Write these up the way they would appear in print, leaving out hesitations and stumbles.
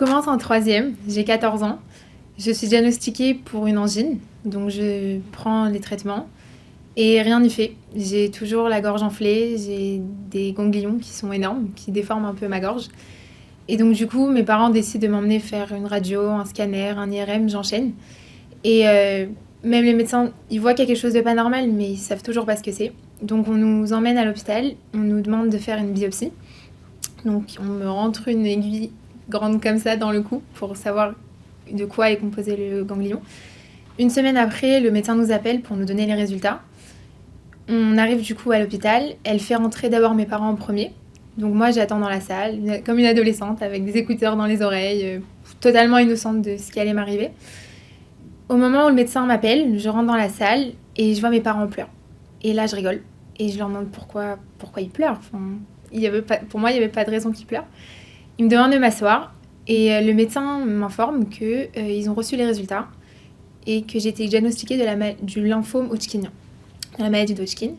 commence en troisième, j'ai 14 ans. Je suis diagnostiquée pour une angine, donc je prends les traitements et rien n'y fait. J'ai toujours la gorge enflée, j'ai des ganglions qui sont énormes, qui déforment un peu ma gorge. Et donc du coup, mes parents décident de m'emmener faire une radio, un scanner, un IRM, j'enchaîne. Et même les médecins, ils voient qu'il y a quelque chose de pas normal, mais ils savent toujours pas ce que c'est. Donc on nous emmène à l'hôpital, on nous demande de faire une biopsie. Donc on me rentre une aiguille grande comme ça dans le cou pour savoir de quoi est composé le ganglion. Une semaine après, le médecin nous appelle pour nous donner les résultats. On arrive du coup à l'hôpital, elle fait rentrer d'abord mes parents en premier. Donc moi j'attends dans la salle, comme une adolescente, avec des écouteurs dans les oreilles, totalement innocente de ce qui allait m'arriver. Au moment où le médecin m'appelle, je rentre dans la salle et je vois mes parents pleurer. Et là je rigole et je leur demande pourquoi ils pleurent. Enfin, pour moi il n'y avait pas de raison qu'ils pleurent. Ils me demandent de m'asseoir et le médecin m'informe qu'ils ont reçu les résultats et que j'ai été diagnostiquée du lymphome hodgkinien, la maladie d'Hodgkin.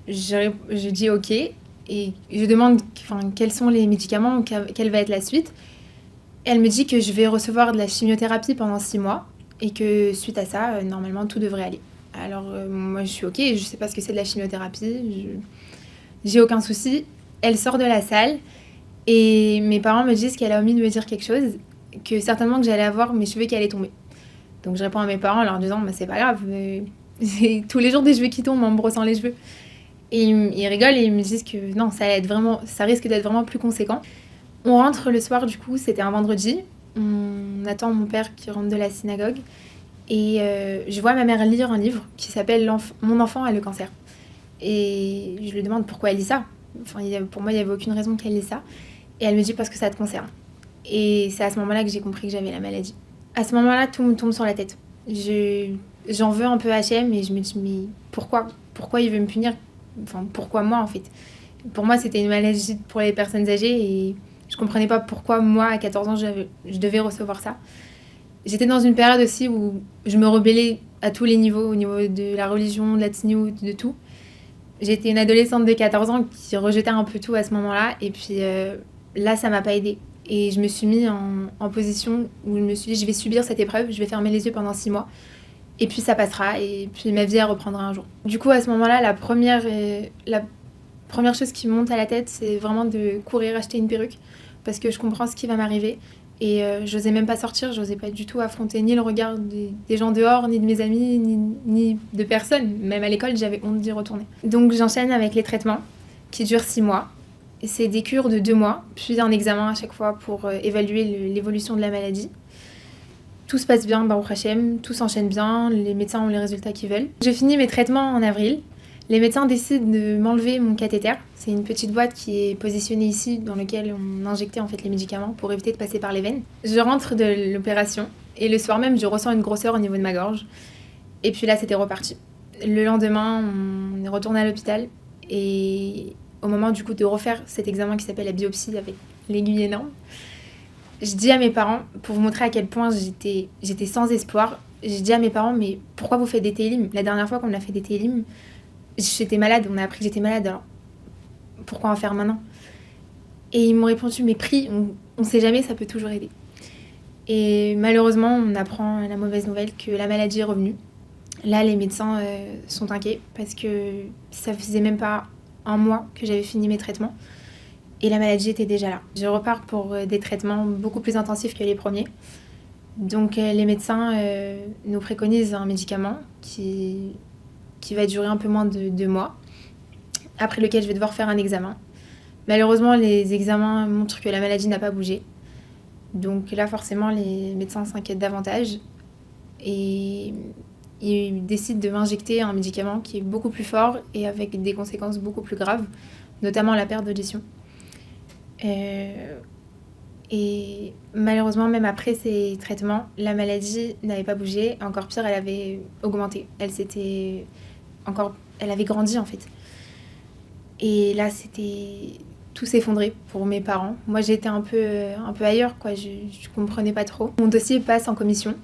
Je dis ok et je demande quels sont les médicaments, quelle va être la suite. Elle me dit que je vais recevoir de la chimiothérapie pendant 6 mois et que suite à ça, normalement tout devrait aller. Alors moi je suis ok, je sais pas ce que c'est de la chimiothérapie, j'ai aucun souci. Elle sort de la salle et mes parents me disent qu'elle a omis de me dire quelque chose, que certainement que j'allais avoir mes cheveux qui allaient tomber. Donc je réponds à mes parents en leur disant bah, c'est pas grave, j'ai tous les jours des cheveux qui tombent en me brossant les cheveux. Et ils rigolent et ils me disent que non, ça risque d'être vraiment plus conséquent. On rentre le soir du coup, c'était un vendredi. On attend mon père qui rentre de la synagogue et je vois ma mère lire un livre qui s'appelle Mon enfant a le cancer. Et je lui demande pourquoi elle lit ça. Enfin, pour moi, il n'y avait aucune raison qu'elle lise ça. Et elle me dit parce que ça te concerne. Et c'est à ce moment-là que j'ai compris que j'avais la maladie. À ce moment-là, tout me tombe sur la tête. J'en veux un peu à H&M et je me dis mais pourquoi il veut me punir? Enfin, pourquoi moi en fait? Pour moi, c'était une maladie pour les personnes âgées et je comprenais pas pourquoi moi, à 14 ans, je devais recevoir ça. J'étais dans une période aussi où je me rebellais à tous les niveaux, au niveau de la religion, de l'ethnie, de tout. J'étais une adolescente de 14 ans qui rejetait un peu tout à ce moment-là. Et puis là, ça m'a pas aidée. Et je me suis mis en position où je me suis dit, je vais subir cette épreuve, je vais fermer les yeux pendant 6 mois. Et puis ça passera, et puis ma vie, elle reprendra un jour. Du coup, à ce moment-là, la première chose qui me monte à la tête, c'est vraiment de courir acheter une perruque. Parce que je comprends ce qui va m'arriver. Et j'osais même pas sortir, j'osais pas du tout affronter ni le regard des gens dehors, ni de mes amis, ni de personne. Même à l'école, j'avais honte d'y retourner. Donc j'enchaîne avec les traitements qui durent 6 mois. Et c'est des cures de 2 mois, puis un examen à chaque fois pour évaluer l'évolution de la maladie. Tout se passe bien, Baruch Hashem, tout s'enchaîne bien, les médecins ont les résultats qu'ils veulent. Je finis mes traitements en avril. Les médecins décident de m'enlever mon cathéter. C'est une petite boîte qui est positionnée ici dans laquelle on injectait en fait les médicaments pour éviter de passer par les veines. Je rentre de l'opération et le soir même je ressens une grosseur au niveau de ma gorge. Et puis là c'était reparti. Le lendemain on est retourné à l'hôpital et au moment du coup de refaire cet examen qui s'appelle la biopsie avec l'aiguille énorme, je dis à mes parents, pour vous montrer à quel point j'étais sans espoir, je dis à mes parents mais pourquoi vous faites des télim? La dernière fois qu'on a fait des télim, j'étais malade, on a appris que j'étais malade, alors pourquoi en faire maintenant? Et ils m'ont répondu, mais prie, on sait jamais, ça peut toujours aider. Et malheureusement, on apprend la mauvaise nouvelle que la maladie est revenue. Là, les médecins sont inquiets parce que ça faisait même pas 1 mois que j'avais fini mes traitements et la maladie était déjà là. Je repars pour des traitements beaucoup plus intensifs que les premiers. Donc les médecins nous préconisent un médicament qui va durer un peu moins de 2 mois, après lequel je vais devoir faire un examen. Malheureusement, les examens montrent que la maladie n'a pas bougé. Donc là, forcément, les médecins s'inquiètent davantage et ils décident de m'injecter un médicament qui est beaucoup plus fort et avec des conséquences beaucoup plus graves, notamment la perte d'audition. Et malheureusement, même après ces traitements, la maladie n'avait pas bougé. Encore pire, elle avait augmenté. Elle avait grandi en fait. Et là, tout s'effondrait pour mes parents. Moi, j'étais un peu ailleurs, quoi. Je comprenais pas trop. Mon dossier passe en commission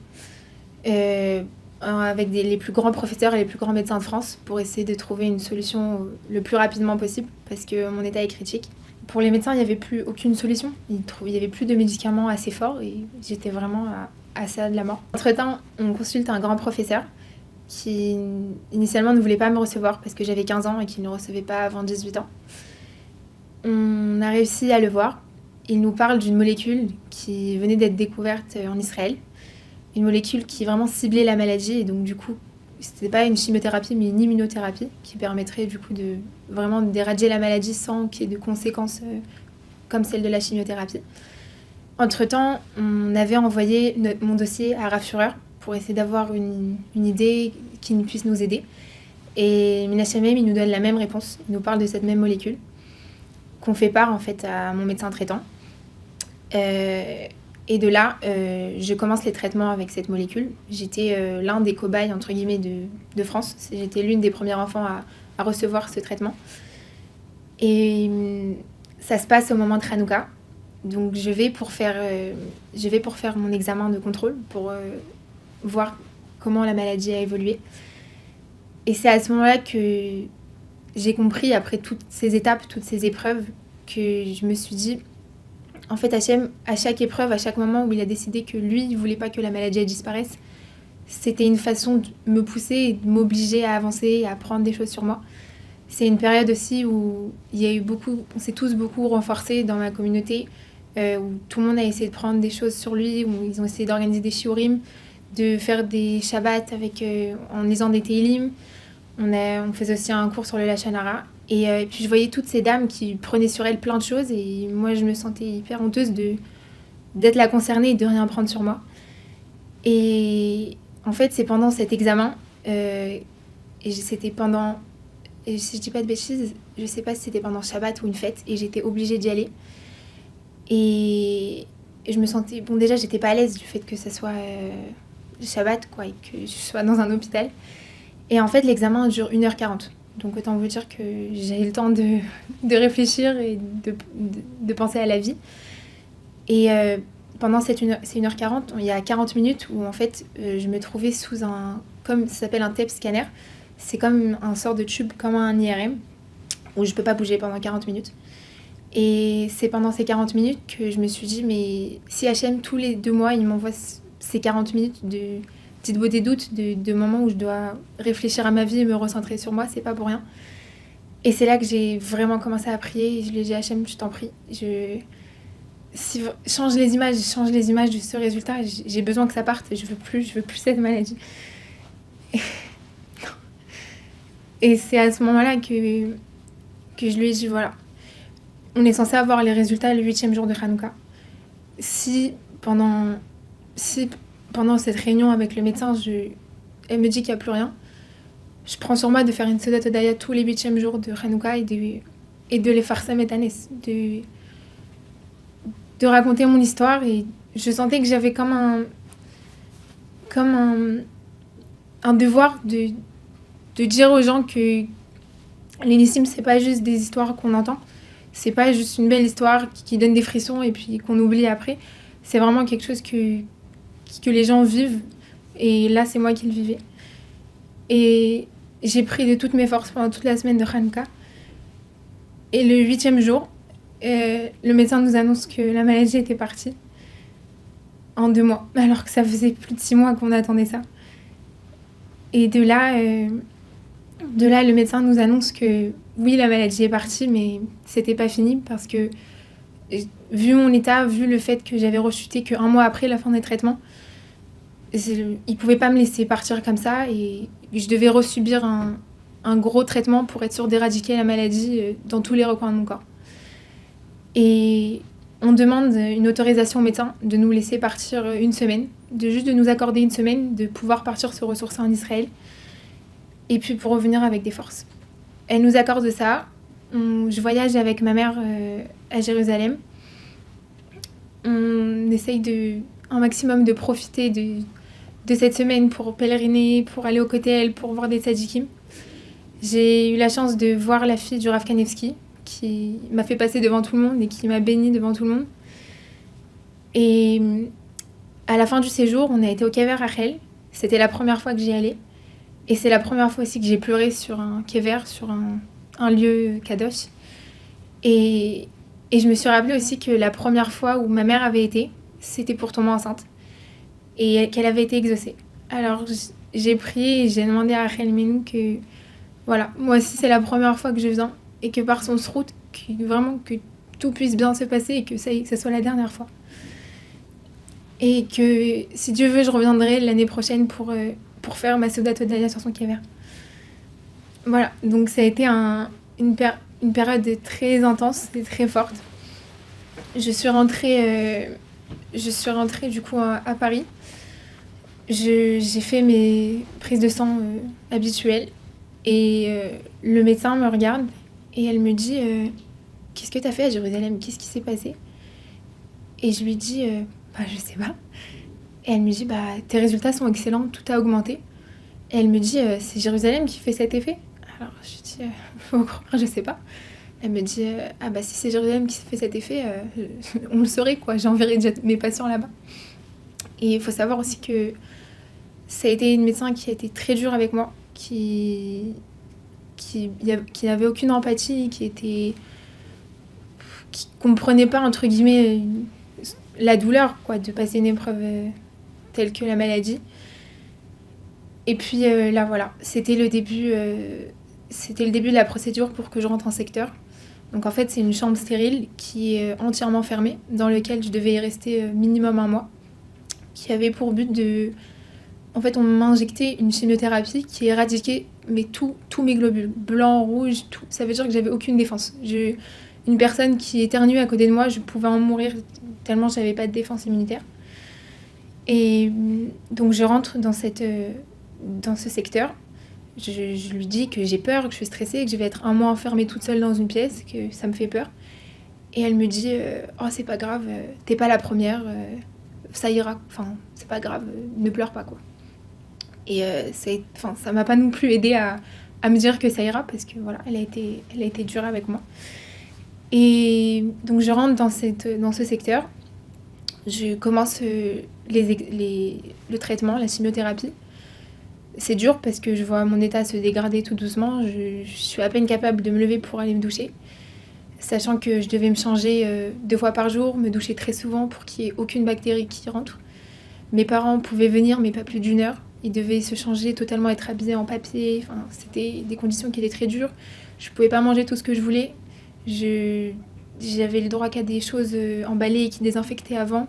avec les plus grands professeurs et les plus grands médecins de France pour essayer de trouver une solution le plus rapidement possible parce que mon état est critique. pour les médecins, il n'y avait plus aucune solution. Il n'y avait plus de médicaments assez forts et j'étais vraiment à ça de la mort. Entre-temps, on consulte un grand professeur qui initialement ne voulait pas me recevoir parce que j'avais 15 ans et qu'il ne recevait pas avant 18 ans. On a réussi à le voir. Il nous parle d'une molécule qui venait d'être découverte en Israël. Une molécule qui vraiment ciblait la maladie et donc du coup, c'était pas une chimiothérapie mais une immunothérapie qui permettrait du coup de vraiment d'éradiquer la maladie sans qu'il y ait de conséquences comme celle de la chimiothérapie. Entre-temps, on avait envoyé mon dossier à Rav Führer pour essayer d'avoir une idée qui puisse nous aider. Et Menachem il nous donne la même réponse, il nous parle de cette même molécule qu'on fait part en fait à mon médecin traitant. Et de là, je commence les traitements avec cette molécule. J'étais l'un des cobayes entre guillemets de France. J'étais l'une des premières enfants à recevoir ce traitement. Et ça se passe au moment de Hanouka. Donc je vais pour faire mon examen de contrôle pour voir comment la maladie a évolué. Et c'est à ce moment-là que j'ai compris, après toutes ces étapes, toutes ces épreuves, que je me suis dit, en fait, Hachem, à chaque épreuve, à chaque moment où il a décidé que lui, il voulait pas que la maladie disparaisse, c'était une façon de me pousser et de m'obliger à avancer, à apprendre des choses sur moi. C'est une période aussi où il y a eu on s'est tous beaucoup renforcés dans ma communauté, où tout le monde a essayé de prendre des choses sur lui, où ils ont essayé d'organiser des shiurim, de faire des shabbats en lisant des Teilim. On faisait aussi un cours sur le Lachon Hara. Et puis je voyais toutes ces dames qui prenaient sur elles plein de choses et moi je me sentais hyper honteuse d'être là concernée et de rien prendre sur moi. Et en fait c'est pendant cet examen, et c'était pendant, et si je dis pas de bêtises, je sais pas si c'était pendant Shabbat ou une fête et j'étais obligée d'y aller. Et je me sentais, bon déjà j'étais pas à l'aise du fait que ça soit Shabbat quoi, et que je sois dans un hôpital. Et en fait l'examen dure 1h40. Donc autant vous dire que j'ai eu le temps de réfléchir et de penser à la vie. Et pendant ces 1h40, il y a 40 minutes où en fait je me trouvais sous comme ça s'appelle un TEP scanner. C'est comme un sort de tube, comme un IRM, où je peux pas bouger pendant 40 minutes. Et c'est pendant ces 40 minutes que je me suis dit, mais si Hachem, tous les 2 mois, il m'envoie ces 40 minutes de petites beautés doutes, de moments où je dois réfléchir à ma vie et me recentrer sur moi, c'est pas pour rien. Et c'est là que j'ai vraiment commencé à prier et je lui ai dit, Hachem, je t'en prie, change les images de ce résultat, j'ai besoin que ça parte, je veux plus cette maladie. Et c'est à ce moment-là que je lui ai dit, voilà, on est censé avoir les résultats le 8e jour de Hanouka. Si pendant cette réunion avec le médecin, elle me dit qu'il n'y a plus rien, je prends sur moi de faire une Seudat Hodaya tous les 8e jours de Hanouka et de les farsam et tanes, de raconter mon histoire. Et je sentais que j'avais comme un devoir de dire aux gens que l'Inissim, c'est pas juste des histoires qu'on entend, c'est pas juste une belle histoire qui donne des frissons et puis qu'on oublie après. C'est vraiment quelque chose que les gens vivent. Et là, c'est moi qui le vivais. Et j'ai pris de toutes mes forces pendant toute la semaine de Hanouka. Et le 8e jour, le médecin nous annonce que la maladie était partie en 2 mois, alors que ça faisait plus de 6 mois qu'on attendait ça. Et de là, le médecin nous annonce que oui, la maladie est partie, mais c'était pas fini parce que, vu mon état, vu le fait que j'avais rechuté qu'1 mois après la fin des traitements, il pouvait pas me laisser partir comme ça et je devais resubir un gros traitement pour être sûre d'éradiquer la maladie dans tous les recoins de mon corps. Et on demande une autorisation au médecin de nous laisser partir 1 semaine, de nous accorder 1 semaine, de pouvoir partir se ressourcer en Israël et puis pour revenir avec des forces. Elle nous accorde ça. Je voyage avec ma mère à Jérusalem. On essaye un maximum de profiter de cette semaine pour pèleriner, pour aller au Kotel, pour voir des tzadikim. J'ai eu la chance de voir la fille du Rav Kanevski qui m'a fait passer devant tout le monde et qui m'a bénie devant tout le monde. Et à la fin du séjour, on a été au Kever Rachel. C'était la première fois que j'y allais. Et c'est la première fois aussi que j'ai pleuré sur un Kever, sur un lieu kadosh. Et Et je me suis rappelé aussi que la première fois où ma mère avait été, c'était pour tomber enceinte et qu'elle avait été exaucée. Alors j'ai prié et j'ai demandé à Rachel Menou que voilà, moi aussi c'est la première fois que je viens et que par son route, vraiment que tout puisse bien se passer et que ça soit la dernière fois. Et que si Dieu veut, je reviendrai l'année prochaine pour faire ma Seudat Hodaya sur son kever. Voilà, donc ça a été une période très intense et très forte. Je suis rentrée du coup à Paris. J'ai fait mes prises de sang habituelles et le médecin me regarde et elle me dit qu'est-ce que t'as fait à Jérusalem? Qu'est-ce qui s'est passé? Et je lui dis je sais pas. Et elle me dit tes résultats sont excellents, tout a augmenté. Et elle me dit c'est Jérusalem qui fait cet effet? Alors je lui dis faut croire, je sais pas. Elle me dit si c'est Jérusalem qui fait cet effet, on le saurait quoi, j'enverrai déjà mes patients là-bas. Et il faut savoir aussi que ça a été une médecin qui a été très dure avec moi, qui n'avait aucune empathie, qui comprenait pas entre guillemets la douleur quoi, de passer une épreuve telle que la maladie. Et puis là voilà, c'était le début de la procédure pour que je rentre en secteur. Donc en fait c'est une chambre stérile qui est entièrement fermée, dans laquelle je devais y rester minimum 1 mois, qui avait pour but de... En fait on m'a injecté une chimiothérapie qui éradiquait tous mes globules, blancs, rouges, tout. Ça veut dire que j'avais aucune défense. Une personne qui éternuait à côté de moi, je pouvais en mourir tellement j'avais pas de défense immunitaire. Et donc je rentre dans ce secteur. Je lui dis que j'ai peur, que je suis stressée, que je vais être 1 mois enfermée toute seule dans une pièce, que ça me fait peur. Et elle me dit c'est pas grave, t'es pas la première, ça ira, enfin c'est pas grave, ne pleure pas quoi. Et ça m'a pas non plus aidée à me dire que ça ira, parce que voilà, elle a été dure avec moi. Et donc je rentre dans ce secteur, je commence le traitement, la chimiothérapie. C'est dur parce que je vois mon état se dégrader tout doucement. Je suis à peine capable de me lever pour aller me doucher. Sachant que je devais me changer 2 fois par jour, me doucher très souvent pour qu'il n'y ait aucune bactérie qui rentre. Mes parents pouvaient venir, mais pas plus d'1 heure. Ils devaient se changer, totalement être habillés en papier. Enfin, c'était des conditions qui étaient très dures. Je ne pouvais pas manger tout ce que je voulais. J'avais le droit qu'à des choses emballées et qui désinfectaient avant.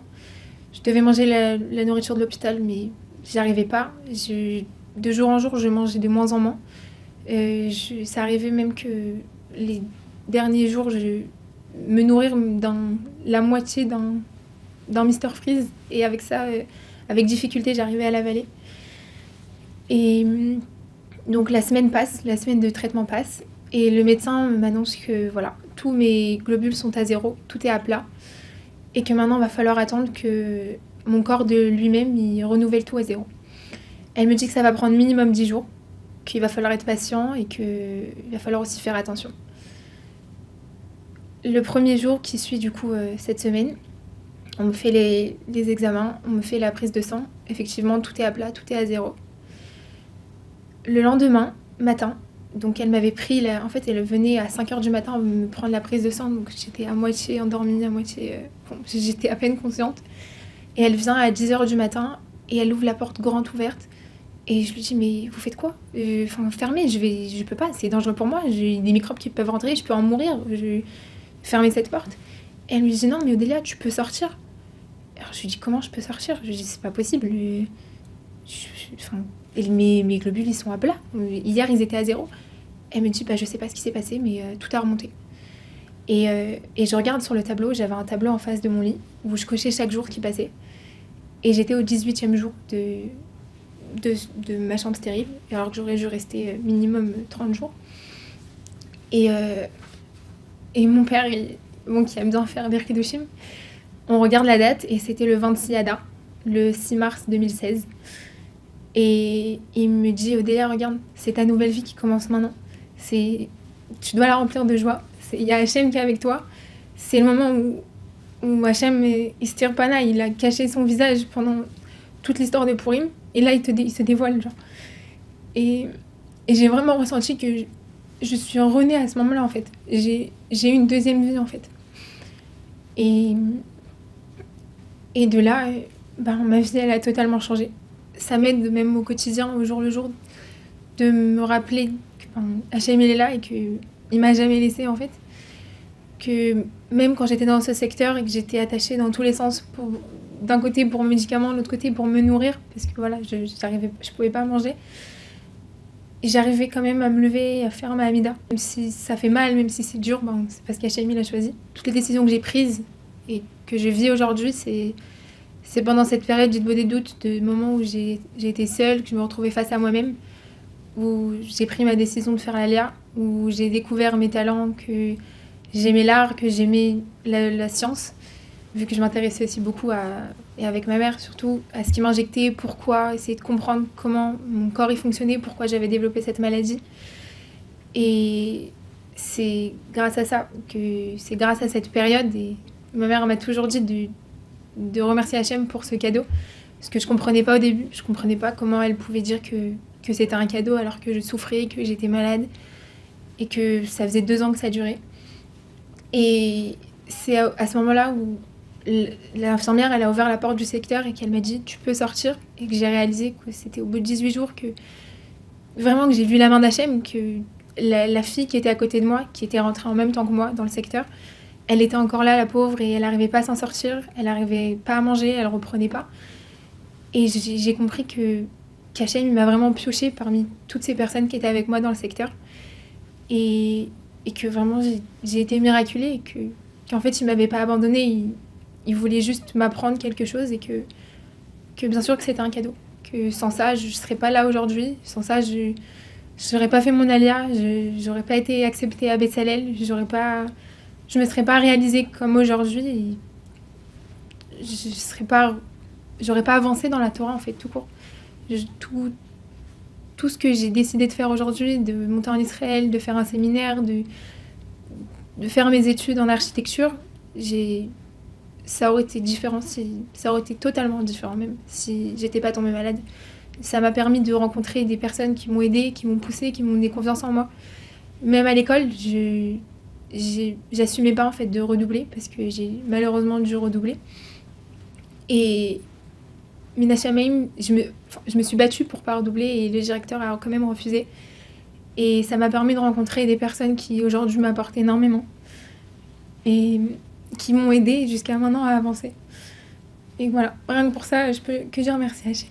Je devais manger la nourriture de l'hôpital, mais j'y arrivais pas. De jour en jour, je mangeais de moins en moins. Ça arrivait même que les derniers jours, je me nourrir dans la moitié d'un Mr Freeze. Et avec ça, avec difficulté, j'arrivais à l'avaler. Et donc la semaine de traitement passe. Et le médecin m'annonce que voilà, tous mes globules sont à 0, tout est à plat. Et que maintenant, il va falloir attendre que mon corps de lui-même, il renouvelle tout à 0. Elle me dit que ça va prendre minimum 10 jours, qu'il va falloir être patient et qu'il va falloir aussi faire attention. Le premier jour qui suit du coup cette semaine, on me fait les examens, on me fait la prise de sang. Effectivement, tout est à plat, tout est à 0. Le lendemain matin, donc elle m'avait pris, en fait elle venait à 5h du matin me prendre la prise de sang, donc j'étais à moitié endormie, j'étais à peine consciente. Et elle vient à 10h du matin et elle ouvre la porte grande ouverte. Et je lui dis mais vous faites quoi? Fermez, je peux pas, c'est dangereux pour moi, j'ai des microbes qui peuvent rentrer, je peux en mourir, fermez cette porte. Et elle me dit non mais Odélia, tu peux sortir. Alors je lui dis comment je peux sortir? Je lui dis c'est pas possible, mes globules ils sont à plat, hier ils étaient à 0. Elle me dit je sais pas ce qui s'est passé mais tout a remonté. Et je regarde sur le tableau, j'avais un tableau en face de mon lit où je cochais chaque jour qui passait. Et j'étais au 18e jour de ma chambre stérile, alors que j'aurais dû rester minimum 30 jours. Et mon père, qui aime bien faire des Kiddushim, on regarde la date et c'était le 26 Adar, le 6 mars 2016. Et il me dit Odélia, regarde, c'est ta nouvelle vie qui commence maintenant. Tu dois la remplir de joie. Il y a Hachem qui est avec toi. C'est le moment où Hachem, Istirpana, il a caché son visage pendant toute l'histoire de Purim. Et là, il se dévoile, genre. Et j'ai vraiment ressenti que je suis renée à ce moment-là, en fait. J'ai eu une deuxième vie, en fait. Et, et de là, ma vie, elle a totalement changé. Ça m'aide même au quotidien, au jour le jour, de me rappeler que HM il est là et qu'il m'a jamais laissée en fait. Que même quand j'étais dans ce secteur et que j'étais attachée dans tous les sens, d'un côté pour médicaments, de l'autre côté pour me nourrir, parce que voilà, je pouvais pas manger. Et j'arrivais quand même à me lever, à faire ma Hamida. Même si ça fait mal, même si c'est dur, c'est parce qu'HMI l'a choisi. Toutes les décisions que j'ai prises et que je vis aujourd'hui, c'est pendant cette période j'ai des doutes, de moments où j'ai été seule, que je me retrouvais face à moi-même, où j'ai pris ma décision de faire l'ALIA, où j'ai découvert mes talents, que j'aimais l'art, que j'aimais la science, vu que je m'intéressais aussi beaucoup et avec ma mère surtout, à ce qui m'injectait, pourquoi, essayer de comprendre comment mon corps y fonctionnait, pourquoi j'avais développé cette maladie. Et c'est grâce à ça, c'est grâce à cette période, et ma mère m'a toujours dit de remercier HM pour ce cadeau, parce que je comprenais pas au début, je comprenais pas comment elle pouvait dire que c'était un cadeau alors que je souffrais, que j'étais malade, et que ça faisait 2 ans que ça durait. Et c'est à ce moment-là où l'infirmière, elle a ouvert la porte du secteur et qu'elle m'a dit « tu peux sortir ». Et que j'ai réalisé que c'était au bout de 18 jours que vraiment que j'ai vu la main d'Hachem, que la fille qui était à côté de moi, qui était rentrée en même temps que moi dans le secteur, elle était encore là, la pauvre, et elle n'arrivait pas à s'en sortir, elle n'arrivait pas à manger, elle reprenait pas. Et j'ai compris qu'Hachem m'a vraiment pioché parmi toutes ces personnes qui étaient avec moi dans le secteur. Et que vraiment j'ai été miraculée, et qu'en fait il m'avait pas abandonnée, il voulait juste m'apprendre quelque chose, et que bien sûr que c'était un cadeau, que sans ça je serais pas là aujourd'hui, sans ça je n'aurais pas fait mon alia, j'aurais pas été acceptée à Bezalel, je me serais pas réalisée comme aujourd'hui, j'aurais pas avancé dans la Torah en fait, tout court. Tout ce que j'ai décidé de faire aujourd'hui, de monter en Israël, de faire un séminaire, de faire mes études en architecture, ça aurait été différent, ça aurait été totalement différent même si j'étais pas tombée malade. Ça m'a permis de rencontrer des personnes qui m'ont aidée, qui m'ont poussée, qui m'ont donné confiance en moi. Même à l'école, j'assumais pas en fait de redoubler, parce que j'ai malheureusement dû redoubler. Et Mina Shamaim, je me suis battue pour pas redoubler, et le directeur a quand même refusé. Et ça m'a permis de rencontrer des personnes qui aujourd'hui m'apportent énormément et qui m'ont aidée jusqu'à maintenant à avancer. Et voilà, rien que pour ça, je peux que dire merci à Hachem.